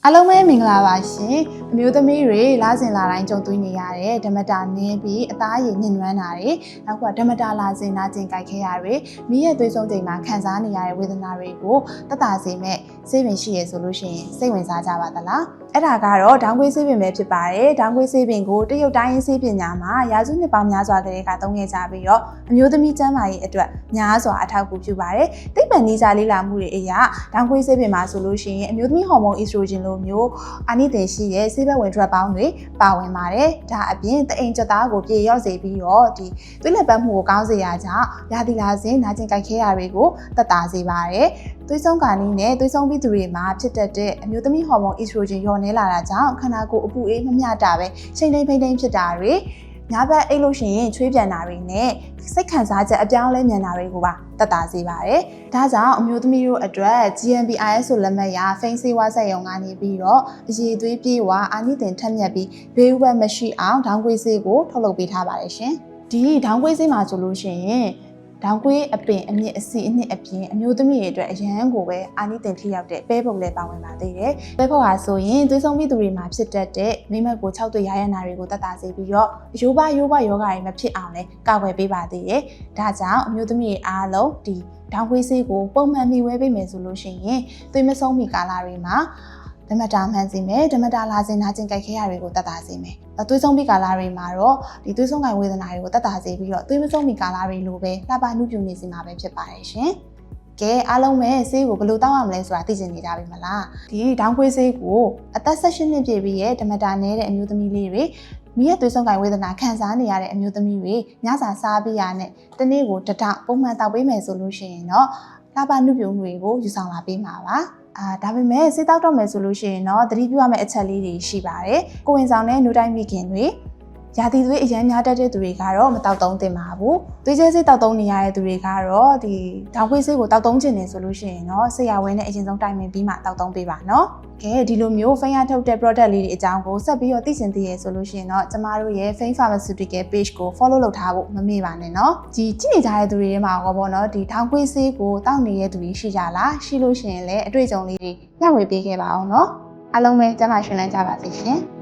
အားလုံးပဲမင်္ဂလာပါရှင်အမျိုးသမီးတွေလာစဉ်လာတိုင်းကြုံတွေ့နေရတဲ့ဓမ္မတာနင်းပြီးအသားရည်ညှဉ်းနှွမ်းတာတွေနောက်ကဓမ္မတာလာစဉ်နာကျင်ကြိုက်ခဲရတွေမိရဲ့သွေးဆုံးချိန်မှာခံစားနေရတဲ့ဝေဒနာတွေကိုသက်သာစေမဲ့ဆေးပင်ရှိရဆိုလို့ရှိရင်စိတ်ဝင်စားကြပါသလားအဲ့ဒါကတော့ဒေါင်းခွေးဆေးပင်ပဲဖြစ်ပါတယ်ဒေါင်းခွေးဆေးပင်ကိုတရုတ်တိုင်းရင်းဆေးပညာမှာရာစုနှစ်ပေါင်းများစွာကလေးကသုံးခဲ့ကြပြီးတော့အမျိုးသမီးကျန်းမာရေးအတွက်များစွာအထောက်အကူပြုပါတယ်သိပ္ပံနည်းစာလေ့လာမှုတွေအရဒေါင်းခွေးဆေးပင်မှာဆိုလို့ရှိရင်အမျိုးသမီးဟော်မုန်းအီစထရိုဂျင်လိုမျိုးအာနိသင်ရှိတဲ့ဆေးဘက်ဝင် drug ပေါင်းတွေပါဝင်ပါတယ်ဒါအပြင်တအိမ်ကြက်သားကိုပြေလျော့စေပြီးတော့ဒီသွေးလက်ပတ်မှုကိုကောင်းစေရကြောင်းရာသီလာစဉ်နာကျင်ကြိုက်ခဲရာတွေကိုသက်သာစေပါတယ်သွေးဆုံးကာနီးနဲ့သွေးဆုံးပြီးသူတွေမှာဖြစ်တတ်တဲ့အမျိုးသမီးဟော်မုန်းအီစထရိုဂျင်လျော့နေလာတာကြောင့်ခန္ဓာကိုယ်အပူအေးမမျှတာပဲချိန်ထိန်ဖိန်ထိန်ဖြစ်တာတွေညဘက်အိတ်လို့ရှိရင်ချွေးပြန်တာတွေနဲ့စိတ်ခံစားချက်အပြောင်းလဲမြန်တာတွေကိုပါသက်သာစေပါတယ်။ဒါကြောင့်အမျိုးသမီးတို့အတွက် GMBIS ဆိုလက်မှတ်ရဖိန်းဆေးဝါးဆက်ရုံကနေပြီးတော့အရည်သွေးပြေဝအာနိသင်ထက်မြက်ပြီးဘေးဥပတ်မရှိအောင်ဒေါင်းခွေးဆေးကိုထုတ်လုပ်ပေးထားပါတယ်ရှင်။ဒီဒေါင်းခွေးဆေးမှာဆိုလို့ရှိရင်ဒေါင်းခွေးအပင်အမြင့်အစီအနှစ်အပြင်အမျိုးသမီးတွေအတွက်အရန်ကိုပဲအာနိသင်ထိရောက်တဲ့ပဲပုတ်လည်းပါဝင်ပါသေးတယ်။ပဲပုတ်ဟာဆိုရင်သွေးဆုံးပြီးသူတွေမှာဖြစ်တတ်တဲ့မိမက်ကို6သွေးရရနာတွေကိုသက်သာစေပြီးတော့ရိုးပါယောဂတွေမဖြစ်အောင်လည်းကာကွယ်ပေးပါသေးတယ်။ဒါကြောင့်အမျိုးသမီးတွေအားလုံးဒီဒေါင်းခွေးဆေးကိုပုံမှန်မှီဝဲပေးမယ်ဆိုလို့ရှိရင်သွေးမဆုံးမီကာလတွေမှာဓမ္မတာမှန်စေမယ်ဓမ္မတာလာစဉ်နာကျင်ကြိုက်ခဲရတွေကိုသက်သာစေမယ်သွေးဆုံးပြီးကာလတွေမှာတော့ဒီသွေးဆုံးကိုင်ဝေဒနာတွေကိုသက်သာစေပြီးတော့သွေးမဆုံးပြီးကာလတွေလိုပဲလှပနှုတ်ပြနေစီမှာပဲဖြစ်ပါတယ်ရှင်ကဲအားလုံးပဲဆေးကိုဘယ်လိုတောက်ရမလဲဆိုတာသိချင်နေကြပြီမလားဒီဒေါင်းခွေးဆေးကိုအသက်18နှစ်ပြည့်ပြီးရဲ့ဓမ္မတာနဲတဲ့အမျိုးသမီးလေးတွေမိရဲ့သွေးဆုံးကိုင်ဝေဒနာခံစားနေရတဲ့အမျိုးသမီးတွေညစာစားပြီးရတဲ့တနေ့ကိုတစ်ထောင်ပုံမှန်တောက်ပေးမယ်ဆိုလို့ရှိရင်တော့လှပနှုတ်ပြတွေကိုယူဆောင်လာပေးမှာပါဒါပေမဲ့ဆေးတောက်တော့မယ်ဆိုလို့ရှိရင်တော့သတိပြုရမယ့်အချက်လေးတွေရှိပါတယ်။ကိုဝင်ဆောင်တဲ့နှုတ်တိုင်းမိခင်တွေရာသီသွေးအရန်များတတ်တဲ့သူတွေကတော့မတောက်သုံးသင့်ပါဘူး။သွေးကျဲဆေးတောက်သုံးနေရတဲ့သူတွေကတော့ဒီဒေါင်းခွေးဆေးကိုတောက်သုံးချင်နေဆိုလို့ရှိရင်တော့ဆရာဝန်နဲ့အရင်ဆုံးတိုင်ပင်ပြီးမှတောက်သုံးပေးပါနော်။ကဲဒီလိုမျိုးဖိန်းရထုတ်တဲ့ product လေးတွေအကြောင်းကိုဆက်ပြီးတော့သိချင်သေးရဆိုလို့ရှိရင်တော့ကျမတို့ရဲ့ Fame Pharmaceutical page ကို follow လုပ်ထားဖို့မမေ့ပါနဲ့နော်။ဒီကြည့်နေကြတဲ့သူတွေထဲမှာရောပေါ့နော်ဒီဒေါင်းခွေးဆေးကိုတောက်နေတဲ့သူတွေရှိကြလားရှိလို့ရှိရင်လည်းအတွေ့အကြုံလေးတွေညှဝေပေးခဲ့ပါအောင်နော်။အားလုံးပဲကျမရှင်လန်းကြပါစေရှင်။